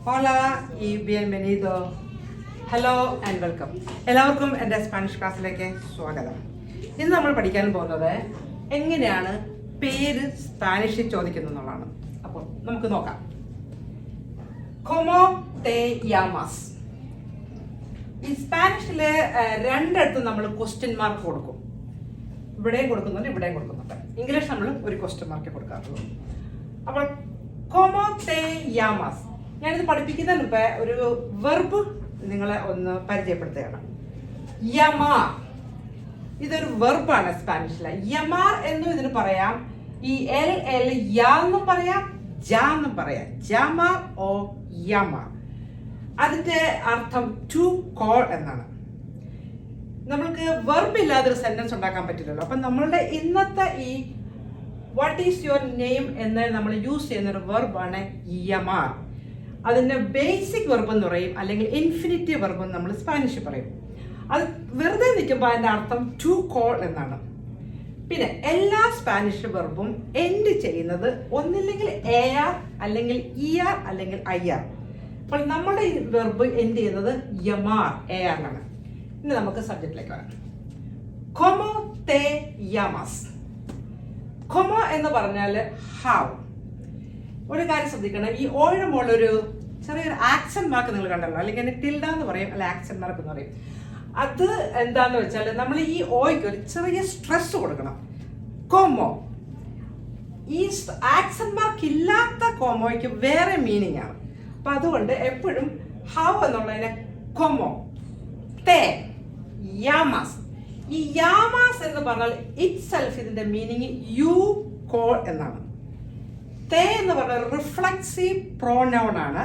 Hola y bienvenido. Hello and welcome. എല്ലാവർക്കും എൻ്റെ Spanish ക്ലാസ്സിലേക്ക് സ്വാഗതം. ഇന്ന് നമ്മൾ പഠിക്കാൻ പോകുന്നത് എങ്ങനെയാണ് പേര് സ്പാനിഷിൽ ചോദിക്കുന്നത് എന്നുള്ളതാണ്. അപ്പോൾ നമുക്ക് നോക്കാം. ¿Cómo te llamas? ഈ സ്പാനിഷിലെ രണ്ടിടത്തും നമ്മൾ ക്വസ്റ്റ്യൻ മാർക്ക് കൊടുക്കും. ഇവിടെയും കൊടുക്കുന്നുണ്ട്, ഇവിടെയും കൊടുക്കുന്നുണ്ട്. ഇംഗ്ലീഷ് നമ്മൾ ഒരു ക്വസ്റ്റ്യൻ മാർക്ക് കൊടുക്കാറുള്ളൂ. അപ്പോൾ ¿Cómo te llamas? ഞാനിത് പഠിപ്പിക്കുന്നതിന് മുമ്പ് ഒരു വെർബ് നിങ്ങളെ ഒന്ന് പരിചയപ്പെടുത്തുകയാണ്. യമാർ, ഇതൊരു വെർബാണ് സ്പാനിഷിലെ. യമാർ എന്നും ഇതിന് പറയാം. ഈ എൽ എൽ യാ എന്നും പറയാം, ജാ എന്നും പറയാം. ജമാർ ഓ യമാർ. അതിന്റെ അർത്ഥം ടു കോൾ എന്നാണ്. നമ്മൾക്ക് വെർബ് ഇല്ലാതൊരു സെന്റൻസ് ഉണ്ടാക്കാൻ പറ്റില്ലല്ലോ. അപ്പം നമ്മളുടെ ഇന്നത്തെ ഈ വാട്ട് ഈസ് യുവർ നെയിം എന്ന് നമ്മൾ യൂസ് ചെയ്യുന്ന ഒരു വെർബാണ് യമാർ. അതിന്റെ ബേസിക് വെർബ് എന്ന് പറയും, അല്ലെങ്കിൽ ഇൻഫിനിറ്റീവ് വെർബ് എന്ന് നമ്മൾ സ്പാനിഷിൽ പറയും. അത് വെറുതെ നിൽക്കുമ്പോൾ അതിന്റെ അർത്ഥം ടു കോൾ എന്നാണ്. പിന്നെ എല്ലാ സ്പാനിഷ് വെർബും എൻഡ് ചെയ്യുന്നത് ഒന്നില്ലെങ്കിൽ എ ആർ, അല്ലെങ്കിൽ ഇ ആർ, അല്ലെങ്കിൽ ഐ ആർ. അപ്പോൾ നമ്മുടെ ഈ വെർബ് എൻഡ് ചെയ്യുന്നത് യമാർ, എ ആറിലാണ്. ഇനി നമുക്ക് സബ്ജക്റ്റിലേക്ക് വരാം. ¿Cómo te llamas? ¿Cómo എന്ന് പറഞ്ഞാൽ ഹൗ. ഒരു കാര്യം ശ്രദ്ധിക്കണം, ഈ ഓയുടെ മുകളിൽ ഒരു ചെറിയൊരു ആക്സെന്റ് മാർക്ക് നിങ്ങൾ കണ്ടല്ലോ, അല്ലെങ്കിൽ ടിൽഡ എന്ന് പറയും, അല്ലെ ആക്സെന്റ് മാർക്ക് എന്ന് പറയും. അത് എന്താന്ന് വെച്ചാൽ നമ്മൾ ഈ ഓയ്ക്ക് ഒരു ചെറിയ സ്ട്രെസ് കൊടുക്കണം. കോമോ, ഈ ആക്സെന്റ് മാർക്ക് ഇല്ലാത്ത കോമോയ്ക്ക് വേറെ മീനിങ് ആണ്. അപ്പൊ അതുകൊണ്ട് എപ്പോഴും ഹൗ എന്നുള്ളതിനെ കൊമോ. തേ യാമാസ്. ഈ യാമാസ് എന്ന് പറഞ്ഞാൽ ഇറ്റ് സെൽഫ് ഇതിന്റെ മീനിങ് യു കോൾ എന്നാണ്. തേ എന്ന് പറഞ്ഞ റിഫ്ലക്സീവ് പ്രോനൗൺ ആണ്.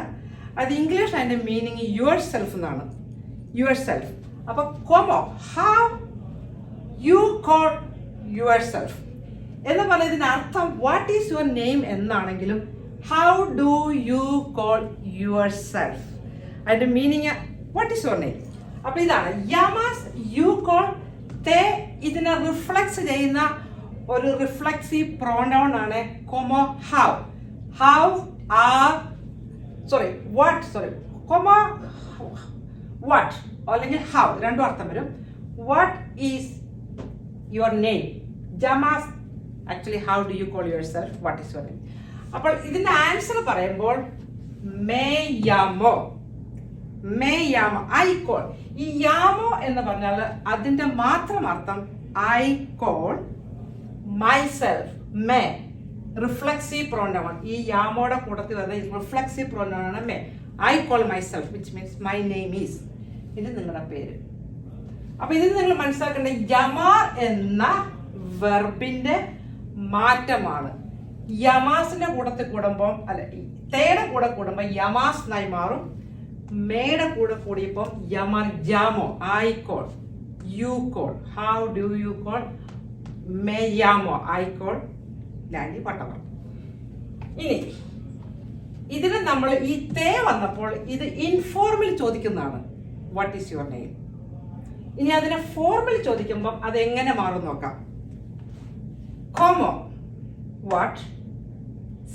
അത് ഇംഗ്ലീഷ് അതിന്റെ മീനിങ് യുവർ സെൽഫ് എന്നാണ്. Yourself. അപ്പൊ കൊമോ, how you call yourself എന്ന് പറഞ്ഞ ഇതിന്റെ അർത്ഥം വാട്ട് ഈസ് യുവർ നെയിം എന്നാണെങ്കിലും how do you call yourself, അതിന്റെ meaning what is your name. അപ്പൊ ഇതാണ് യാമാസ്, യു കോൾ. തേ ഇതിനെ റിഫ്ലക്സ് ചെയ്യുന്ന ഒരു റിഫ്ലക്സീവ് പ്രോനൗൺ ആണ് കൊമോ ഹൗ. ഹൗ ആർ കൊമോ വാട്ട് അല്ലെങ്കിൽ ഹൗ രണ്ടും അർത്ഥം വരും. What is your name. ജമാസ് actually how do you call yourself, what is your name. അപ്പോൾ ഇതിന്റെ ആൻസർ പറയുമ്പോൾ മേ യാമോ, മേ യാമോ, ഐ കോൾ. ഈ യാമോ എന്ന് പറഞ്ഞാൽ അതിന്റെ മാത്രം അർത്ഥം ഐ കോൾ മൈസെൽഫ്. മേ റിഫ്ലക്സീവ് പ്രോനൗൺ. ഈ യാമോയുടെ കൂട്ടത്തിൽ വരുന്ന റിഫ്ലക്സീവ് പ്രോനൗൺ ആണ് മേ. I call myself which means my name is. ഇത് നിങ്ങളുടെ പേര്. അപ്പൊ ഇതിൽ നിങ്ങൾ മനസ്സിലാക്കേണ്ട യമാർ എന്ന വെർബിന്റെ മാറ്റമാണ്. യമാസിന്റെ കൂട്ടത്തിൽ കൂടുമ്പോൾ തേയുടെ കൂടെ കൂടുമ്പോൾ യമാസ് എന്നായി മാറും. മേയുടെ കൂടെ കൂടിയപ്പോൾ യമാർ ജാമോ, I call, you call. How do you call? മേ യാമോ, ഐ കോൾ ഡാഡി പട്ടവർ. ഇനി ഇതിന് നമ്മൾ ഈ തേ വന്നപ്പോൾ ഇത് ഇൻഫോർമൽ ചോദിക്കുന്നതാണ്, വാട്ട് ഈസ് യുവർ നെയിം. ഇനി അതിനെ ഫോർമൽ ചോദിക്കുമ്പോൾ അത് എങ്ങനെ മാറും നോക്കാം. കോമോ, വാട്ട്,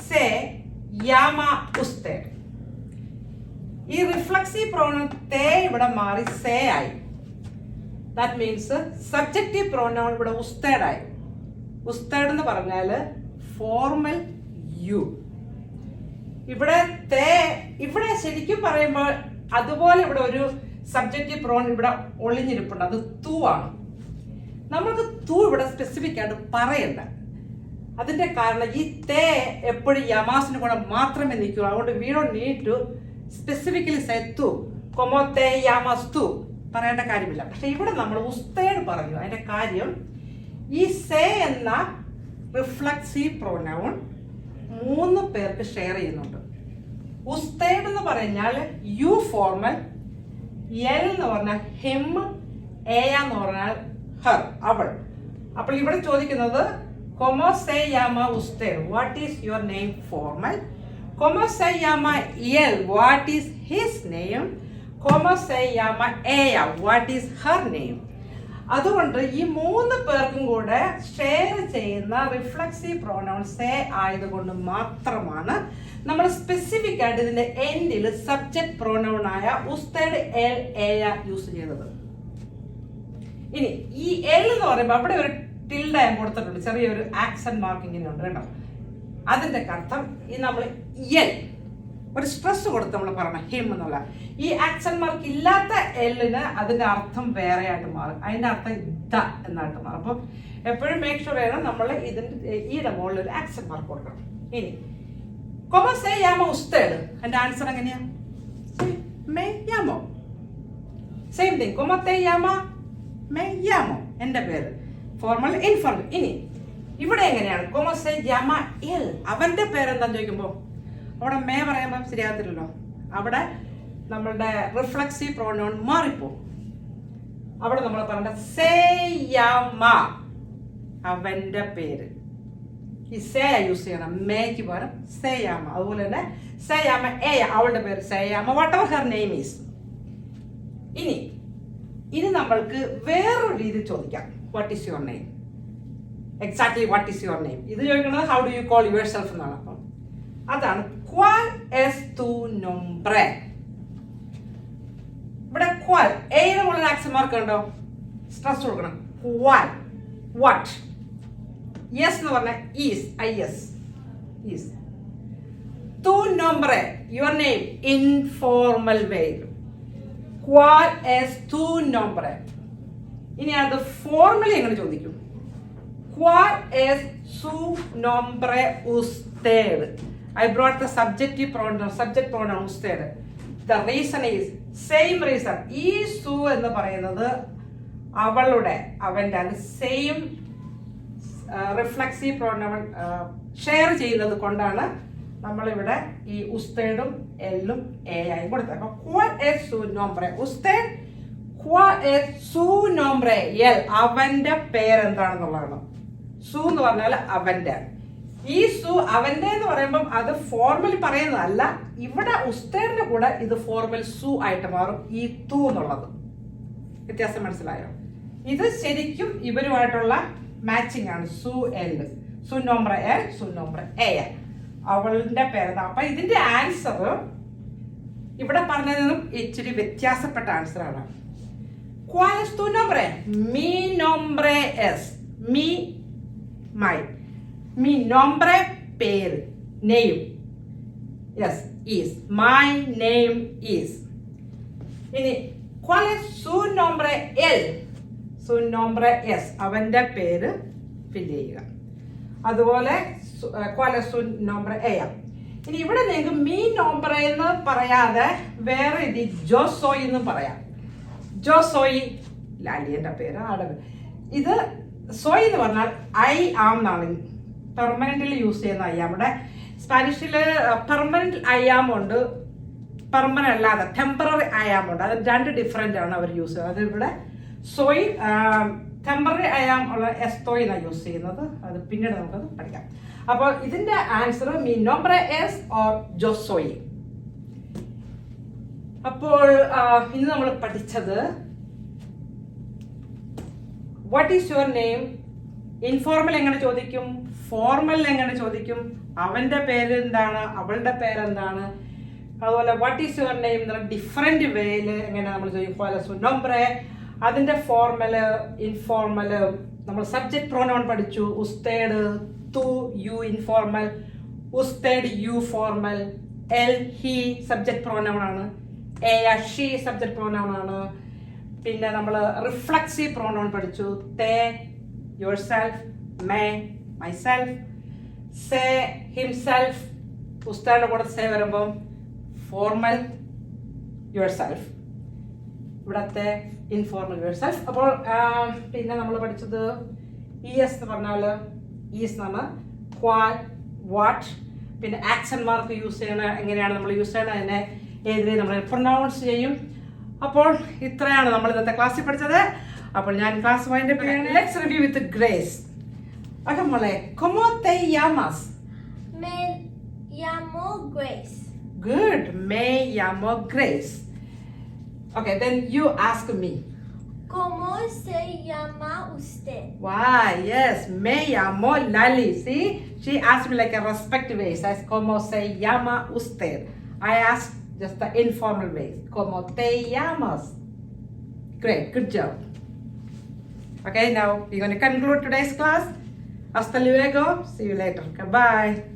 സേ യാമ ഉസ്തേഡ്. ഈ റിഫ്ലക്സീവ് പ്രോനൗൺ തേ ഇവിടെ മാറി സേ ആയി. ദാറ്റ് മീൻസ് സബ്ജക്റ്റീവ് പ്രോനൗൺ ഇവിടെ ഉസ്തേഡ് ആയി. ഉസ്തേഡ് എന്ന് പറഞ്ഞാൽ ഫോർമൽ യു. ഇവിടെ തേ, ഇവിടെ ശരിക്കും പറയുമ്പോൾ അതുപോലെ ഇവിടെ ഒരു സബ്ജക്റ്റീവ് പ്രോനൗൺ ഇവിടെ ഒളിഞ്ഞിരിപ്പുണ്ട്. അത് തു ആണ്. നമുക്ക് തു ഇവിടെ സ്പെസിഫിക് ആയിട്ട് പറയണ്ട. അതിന്റെ കാരണം ഈ തേ എപ്പോഴും യമാസിന് കൂടെ മാത്രമേ നിൽക്കൂ. അതുകൊണ്ട് we don't need to specifically say തു. കൊമോ തേ യാമാസ് തു പറയേണ്ട കാര്യമില്ല. പക്ഷെ ഇവിടെ നമ്മൾ ഉസ്തേഡ് പറഞ്ഞു. അതിന്റെ കാര്യം ഈ സേ എന്ന റിഫ്ലക്സീവ് പ്രോനൗൺ 3 പേർക്ക് ഷെയർ ചെയ്യുന്നുണ്ട്. ഉസ്തേഡ് എന്ന് പറഞ്ഞാൽ യു ഫോർമൽ, എൽ എന്ന് പറഞ്ഞാൽ ഹിം, എ എന്ന് പറഞ്ഞാൽ ഹർ, അവൾ. അപ്പോൾ ഇവിടെ ചോദിക്കുന്നത് കൊമോ സേ യാമ ഉസ്തേഡ്, what is your name formal. കൊമോ സേ യാമ എൽ, വാട്ട് ഈസ് ഹിസ് നെയിം. കൊമോ സേ യാമ എയ, വാട്ട് ഈസ് ഹർ നെയിം. അതുകൊണ്ട് ഈ 3 പേർക്കും കൂടെ ഷെയർ ചെയ്യുന്ന റിഫ്ലക്സീവ് പ്രോനൗൺ സേ ആയതുകൊണ്ട് മാത്രമാണ് നമ്മൾ സ്പെസിഫിക് ആയിട്ട് ഇതിന്റെ എൻഡിൽ സബ്ജക്ട് പ്രോനൗൺ ആയ ഉസ്തേഡ് എൽ എയ യൂസ് ചെയ്തത്. ഇനി ഈ എൽ എന്ന് പറയുമ്പോൾ അവിടെ ഒരു ടിൽഡ കൊടുത്തിട്ടുണ്ട്, ചെറിയൊരു ആക്സന്റ് മാർക്ക് ഇങ്ങനെ ഉണ്ട് കേട്ടോ. അതിന്റെ അർത്ഥം ഈ നമ്മൾ എൽ ഒരു സ്ട്രെസ് കൊടുത്ത് നമ്മൾ പറയണം ഹിം എന്നുള്ള. ഈ ആക്സന്റ് മാർക്ക് ഇല്ലാത്ത എല്ലിന് അതിന്റെ അർത്ഥം വേറെ ആയിട്ട് മാറും, അതിന്റെ അർത്ഥം ദ എന്നായിട്ട് മാറും. അപ്പം എപ്പോഴും മേക്ക് ഷുവർ ചെയ്യണം നമ്മൾ ഇതിന്റെ ഈയുടെ മുകളിൽ ഒരു ആക്സന്റ് മാർക്ക് കൊടുക്കണം. ഇനി ¿Cómo se llama usted? എന്റെ ആൻസർ എങ്ങനെയാ? Me llamo. Same thing. ¿Cómo te llama? Me llamo. എന്റെ പേര്. Formal informal. ഇനി ഇവിടെ എങ്ങനെയാണ്? ¿Cómo se llama él? അവന്റെ പേരെന്താന്ന് ചോദിക്കുമ്പോ അവിടെ മേ പറയുമ്പോൾ ശരിയാകത്തില്ലല്ലോ. അവിടെ നമ്മളുടെ റിഫ്ലക്സീവ് പ്രോനൗൺ മാറിപ്പോ. അവിടെ നമ്മൾ പറയേണ്ട se llama, അവന്റെ പേര്. ഈ സേ യൂസ് ചെയ്യണം, മേക്ക് പകരം se llama. അതുപോലെ തന്നെ se llama ella, അവളുടെ പേര് se llama whatever her name is. ഇനി നമ്മൾക്ക് വേറൊരു രീതി ചോദിക്കാം, what is your name? Exactly what is your name ഇത് ചോദിക്കുന്നത് how do you call yourself എന്നാണ്. അപ്പം അതാണ് ¿Cuál es tu nombre? ഇവിടെ ക്വാൽ എയുടെ മുകളിൽ ആക്സന്റ് മാർക്ക് ഉണ്ടോ? സ്ട്രെസ് കൊടുക്കണം. ക്വാൽ വാട്ട്. യെസ് എന്ന് പറഞ്ഞാൽ is, IS is. Tu nombre, your name, informal way. ¿Cuál es tu nombre? ഇനി അത് ഫോർമലി എങ്ങനെ ചോദിക്കും? ¿Cuál es su nombre usted? I brought the subject pronoun usted. The reason is same reason. ഈ സു എന്ന് പറയുന്നത് അവളുടെ, അവന്റെ സെയിം റിഫ്ലക്സീവ് പ്രോനൗൺ ഷെയർ ചെയ്യുന്നത് കൊണ്ടാണ് നമ്മളിവിടെ ഈ ഉസ്തേഡും എല്ലും എ ആയി കൊടുത്തത്. അപ്പൊ ¿Cuál es su nombre usted? ¿Cuál es su nombre él? അവന്റെ പേരെന്താണെന്നുള്ളതാണ്. സു എന്ന് പറഞ്ഞാൽ അവന്റെ. ഈ സു അവന്റെ എന്ന് പറയുമ്പം അത് ഫോർമലി പറയുന്നതല്ല. ഇവിടെ ഉസ്തേഡിന്റെ കൂടെ ഇത് ഫോർമൽ സു ആയിട്ട് മാറും, ഈ തു എന്നുള്ളത്. വ്യത്യാസം മനസ്സിലായോ? ഇത് ശരിക്കും ഇവരുമായിട്ടുള്ള മാച്ചിങ് ആണ്. സു എൽ, സു നോംബ്രെ എൽ, സു നോംബ്രെ എ, അവളുടെ പേരെന്താ. അപ്പൊ ഇതിന്റെ ആൻസർ ഇവിടെ പറഞ്ഞതിനും ഇച്ചിരി വ്യത്യാസപ്പെട്ട ആൻസർ ആണ്. ¿Cuál es tu nombre? Mi nombre es. Mi, my. Mi nombre, പേര്, name. Yes, is. My name is. ഇനി ¿Cuál es su nombre? Él. Su nombre es. അവന്റെ പേര് ഫില്ല് ചെയ്യുക. അതുപോലെ ¿Cuál es su nombre? Ella. ഇനി ഇവിടെ നിങ്ങൾക്ക് me നോംബ്രെ എന്ന് പറയാതെ വേറെ ഇത് ജോസോയി എന്ന് പറയാം. ജോസോയി ലാലിയന്റെ പേര്, ആടെ. ഇത് സോയി എന്ന് പറഞ്ഞാൽ ഐ ആം എന്നാണ് പെർമനന്റ്ലി യൂസ് ചെയ്യുന്ന ഐ ആം. ഇവിടെ സ്പാനിഷിൽ പെർമനന്റ് ഐ ആം ഉണ്ട്, പെർമനന്റ് അല്ലാതെ ടെമ്പററി ഐ ആം ഉണ്ട്. അത് രണ്ട് ഡിഫറെന്റ് ആണ് അവർ യൂസ് ചെയ്യുന്നത്. അത് ഇവിടെ സോയി ടെമ്പററി ഐ ആം ഉള്ള എസ്തോയി എന്നാണ് യൂസ് ചെയ്യുന്നത്. അത് പിന്നീട് നമുക്കത് പഠിക്കാം. അപ്പോൾ ഇതിന്റെ ആൻസർ മീ നോംബ്രെ എസ് ഓർ ജോസോയി. അപ്പോൾ ഇന്ന് നമ്മൾ പഠിച്ചത് what is your name, informal എങ്ങനെ ചോദിക്കും, ഫോർമൽ എങ്ങനെ ചോദിക്കും, അവന്റെ പേര് എന്താണ്, അവളുടെ പേരെന്താണ്, അതുപോലെ വാട്ട് ഈസ് യുവർ നെയിം എന്നുള്ള ഡിഫറെന്റ് വേയിൽ എങ്ങനെ നമ്മൾ ചോദിക്കും. നോംബ്രെ അതിന്റെ ഫോർമല് ഇൻഫോർമല് നമ്മൾ സബ്ജക്ട് പ്രോനൗൺ പഠിച്ചു. ഉസ്തേഡ്, തു, യു ഇൻഫോർമൽ, ഉസ്തേഡ് യു ഫോർമൽ, എൽ ഹി സബ്ജക്ട് പ്രോനൗൺ ആണ്, എയ ഷീ സബ്ജക്ട് പ്രോനൗൺ ആണ്. പിന്നെ നമ്മൾ റിഫ്ലക്സീവ് പ്രോനൗൺ പഠിച്ചു. തേ your self, may myself, say himself, ഉസ്താദിന്റെ കൂടെ സേ വരുമ്പം ഫോർമൽ യുവർ സെൽഫ്, ഇവിടത്തെ ഇൻഫോർമൽ യുവർ സെൽഫ്. അപ്പോൾ പിന്നെ നമ്മൾ പഠിച്ചത് ES എന്ന് പറഞ്ഞാൽ ഈസ് എന്നാണ്, ക്വാൽ, വാട്ട്. പിന്നെ ആക്സന്റ് മാർക്ക് യൂസ് ചെയ്യണ എങ്ങനെയാണ് നമ്മൾ യൂസ് ചെയ്യണത്, അതിനെ ഏതിനെ നമ്മൾ പ്രൊനൗൺസ് ചെയ്യും. അപ്പോൾ ഇത്രയാണ് നമ്മൾ ഇന്നത്തെ ക്ലാസ്സിൽ പഠിച്ചത്. അപ്പോൾ ഞാൻ ക്ലാസ് വൈൻഡപ്പ് ചെയ്യണം. Let's review with grace. Okay മോളെ, ¿Cómo te llamas? Me llamo Grace. Good. Me llamo Grace. Okay, then you ask me. ¿Cómo se llama usted? Why? Yes, me llamo Lali. See, she asked me like a respectful way. Says, ¿Cómo se llama usted? I asked just the informal way. ¿Cómo te llamas? Great, good job. Okay, now we're going to conclude today's class. Hasta luego. See you later. Goodbye.